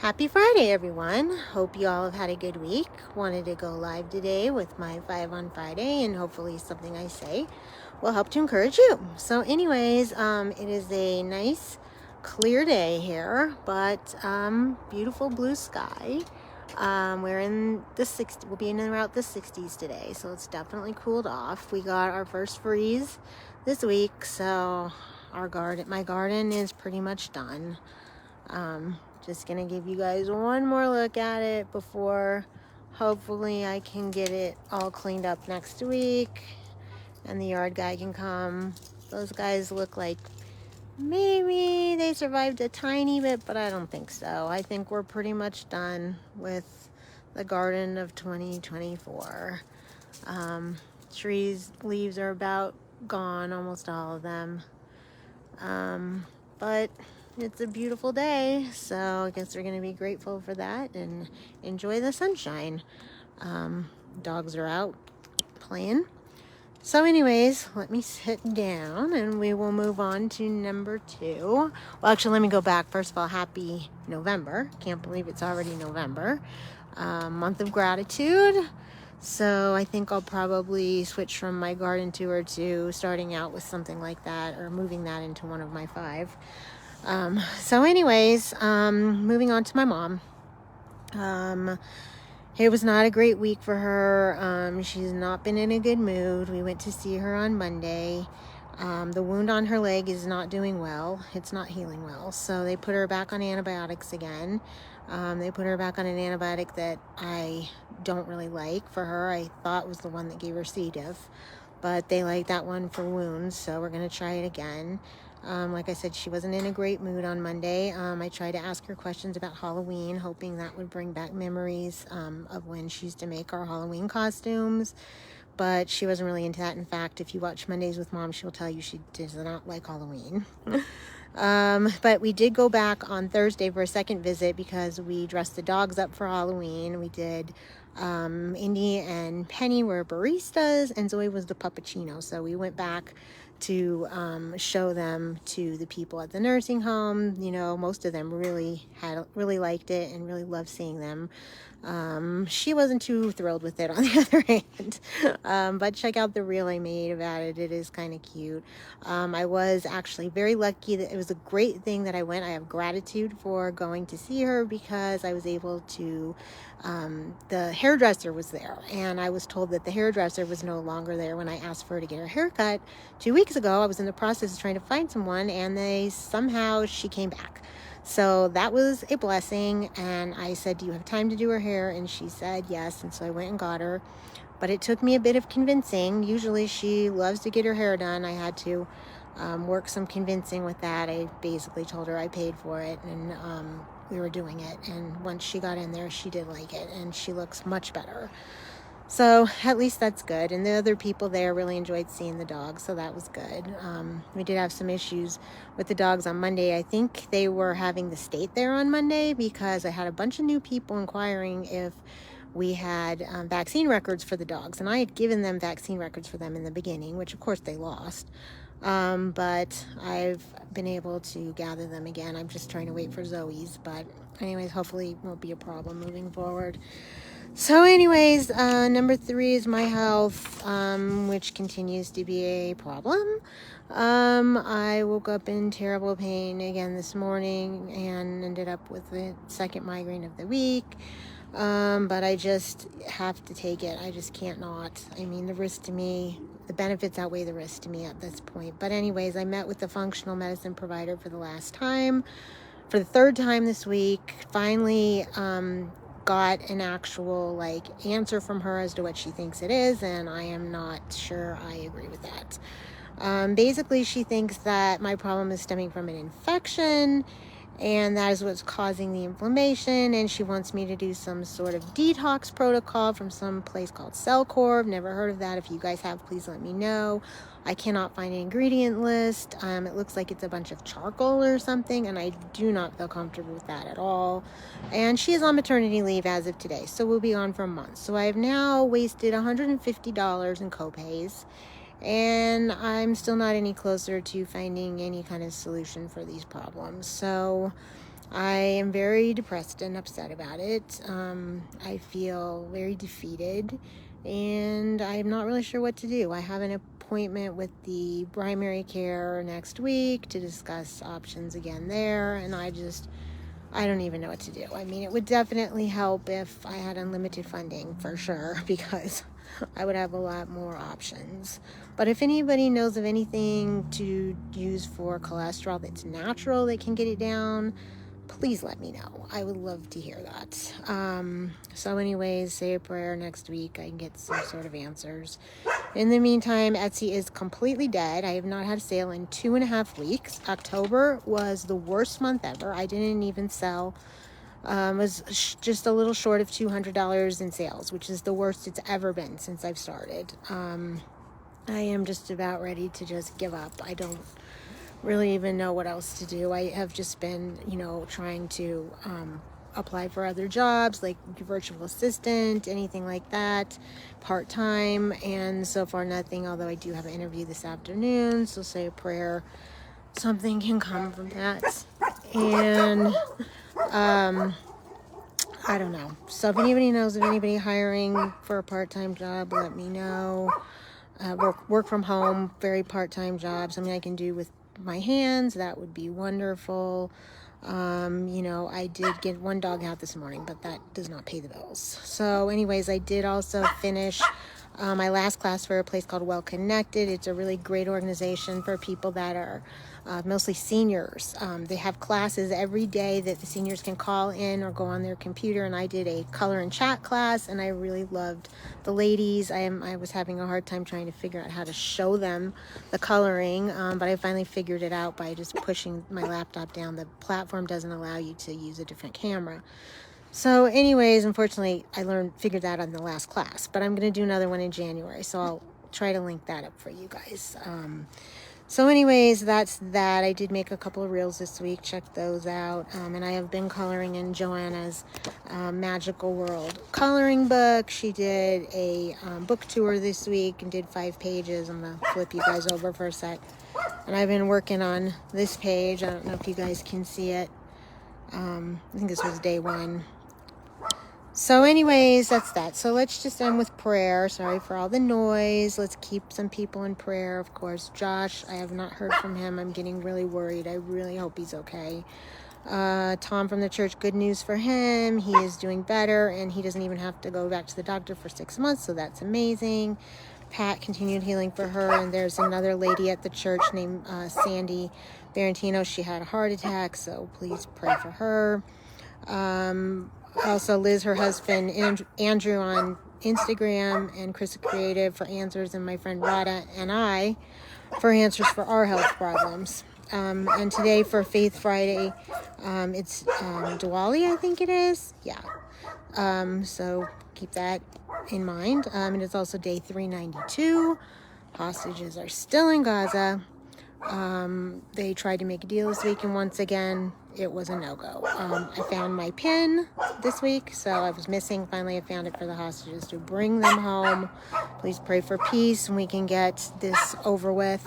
Happy Friday, everyone. Hope you all have had a good week. Wanted to go live today with my 5 on Friday, and hopefully something I say will help to encourage you. So anyways, it is a nice clear day here, but beautiful blue sky. We're in the 60s. We'll be in around the 60s today, so it's definitely cooled off. We got our first freeze this week, so my garden is pretty much done. Just gonna give you guys one more look at it before hopefully I can get it all cleaned up next week and the yard guy can come. Those guys look like maybe they survived a tiny bit, but I don't think so. I think we're pretty much done with the garden of 2024. Trees, leaves are about gone, almost all of them. But it's a beautiful day, so I guess we're going to be grateful for that and enjoy the sunshine. Dogs are out playing. So anyways, let me sit down and we will move on to number 2. Well, actually, let me go back. First of all, happy November. Can't believe it's already November. Month of gratitude. So I think I'll probably switch from my garden tour to starting out with something like that or moving that into one of my 5. So anyways, moving on to my mom. It was not a great week for her. She's not been in a good mood. We went to see her on Monday. The wound on her leg is not doing well. It's not healing well. So they put her back on antibiotics again. They put her back on an antibiotic that I don't really like for her. I thought was the one that gave her C. diff, but they like that one for wounds. So we're going to try it again. Like I said, she wasn't in a great mood on Monday. I tried to ask her questions about Halloween, hoping that would bring back memories of when she used to make our Halloween costumes. But she wasn't really into that. In fact, if you watch Mondays with Mom, she'll tell you she does not like Halloween. But we did go back on Thursday for a second visit because we dressed the dogs up for Halloween. We did Indy and Penny were baristas and Zoe was the puppuccino. So we went back to show them to the people at the nursing home. You know, most of them really liked it and really loved seeing them. She wasn't too thrilled with it on the other hand. But check out the reel I made about it. It is kind of cute. I was actually very lucky that it was a great thing that I went. I have gratitude for going to see her because I was able to, the hairdresser was there and I was told that the hairdresser was no longer there when I asked for her to get her haircut 2 weeks ago. I was in the process of trying to find someone and she came back. So that was a blessing. And I said, do you have time to do her hair? And she said yes. And so I went and got her. But it took me a bit of convincing. Usually she loves to get her hair done. I had to work some convincing with that. I basically told her I paid for it and we were doing it. And once she got in there, she did like it. And she looks much better. So at least that's good. And the other people there really enjoyed seeing the dogs, so that was good. We did have some issues with the dogs on Monday. I think they were having the state there on Monday because I had a bunch of new people inquiring if we had vaccine records for the dogs. And I had given them vaccine records for them in the beginning, which of course they lost. But I've been able to gather them again. I'm just trying to wait for Zoe's. But anyways, hopefully it won't be a problem moving forward. So anyways, number 3 is my health, which continues to be a problem. I woke up in terrible pain again this morning and ended up with the second migraine of the week. But I just have to take it. I just can't not. I mean, the benefits outweigh the risk to me at this point. But anyways, I met with the functional medicine provider for the third time this week. Finally, got an actual answer from her as to what she thinks it is, and I am not sure I agree with that. Basically, she thinks that my problem is stemming from an infection, and that is what's causing the inflammation, and she wants me to do some sort of detox protocol from some place called Cellcore. I've never heard of that. If you guys have, please let me know. I cannot find an ingredient list. It looks like it's a bunch of charcoal or something, and I do not feel comfortable with that at all. And she is on maternity leave as of today, so we'll be on for a month. So I have now wasted $150 in copays, and I'm still not any closer to finding any kind of solution for these problems. So I am very depressed and upset about it. I feel very defeated, and I'm not really sure what to do. I have an appointment with the primary care next week to discuss options again there, and I don't even know what to do. I mean, it would definitely help if I had unlimited funding, for sure, because I would have a lot more options. But if anybody knows of anything to use for cholesterol that's natural that can get it down, please let me know. I would love to hear that. So anyways, say a prayer next week. I can get some sort of answers. In the meantime, Etsy is completely dead. I have not had a sale in 2.5 weeks. October was the worst month ever. I didn't even sell. Was just a little short of $200 in sales, which is the worst it's ever been since I've started. I am just about ready to just give up. I don't really even know what else to do. I have just been, trying to apply for other jobs like virtual assistant, anything like that, part-time, and so far nothing, although I do have an interview this afternoon, so say a prayer something can come from that. And I don't know. So if anybody knows of anybody hiring for a part-time job, let me know. Work from home, very part-time job, something I can do with my hands, that would be wonderful. I did get one dog out this morning, but that does not pay the bills. So anyways, I did also finish my last class for a place called Well Connected. It's a really great organization for people that are mostly seniors. They have classes every day that the seniors can call in or go on their computer, and I did a color and chat class, and I really loved the ladies. I was having a hard time trying to figure out how to show them the coloring, but I finally figured it out by just pushing my laptop down. The platform doesn't allow you to use a different camera. So anyways, unfortunately, I figured that out in the last class, but I'm going to do another one in January, so I'll try to link that up for you guys. So anyways, that's that. I did make a couple of reels this week. Check those out. And I have been coloring in Johanna's Magical World coloring book. She did a book tour this week and did 5 pages. I'm going to flip you guys over for a sec. And I've been working on this page. I don't know if you guys can see it. I think this was day 1. So anyways, that's that. So let's just end with prayer. Sorry for all the noise. Let's keep some people in prayer. Of course, Josh, I have not heard from him. I'm getting really worried. I really hope he's okay. Tom from the church, good news for him. He is doing better, and he doesn't even have to go back to the doctor for 6 months, so that's amazing. Pat, continued healing for her. And there's another lady at the church named Sandy Barantino. She had a heart attack, so please pray for her. Also, Liz, her husband, Andrew on Instagram, and Chris Creative for answers, and my friend Rada and I for answers for our health problems. And today for Faith Friday, it's Diwali, I think it is. Yeah. So keep that in mind. And it's also day 392. Hostages are still in Gaza. They tried to make a deal this week, and once again, it was a no-go. I found my pin this week, so I was missing. Finally, I found it for the hostages to bring them home. Please pray for peace, and we can get this over with.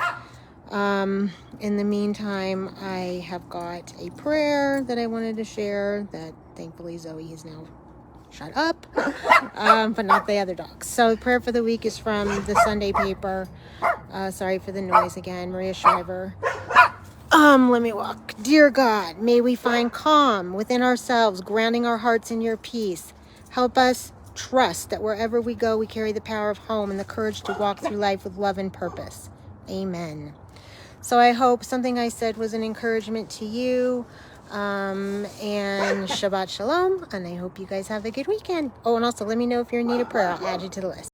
In the meantime, I have got a prayer that I wanted to share that thankfully Zoe has now shut up, but not the other dogs. So prayer for the week is from the Sunday paper. Sorry for the noise again. Maria Shriver. Let me walk. Dear God, may we find calm within ourselves, grounding our hearts in your peace. Help us trust that wherever we go, we carry the power of home and the courage to walk through life with love and purpose. Amen. So I hope something I said was an encouragement to you. And Shabbat Shalom. And I hope you guys have a good weekend. Oh, and also let me know if you're in need of prayer. I'll add you to the list.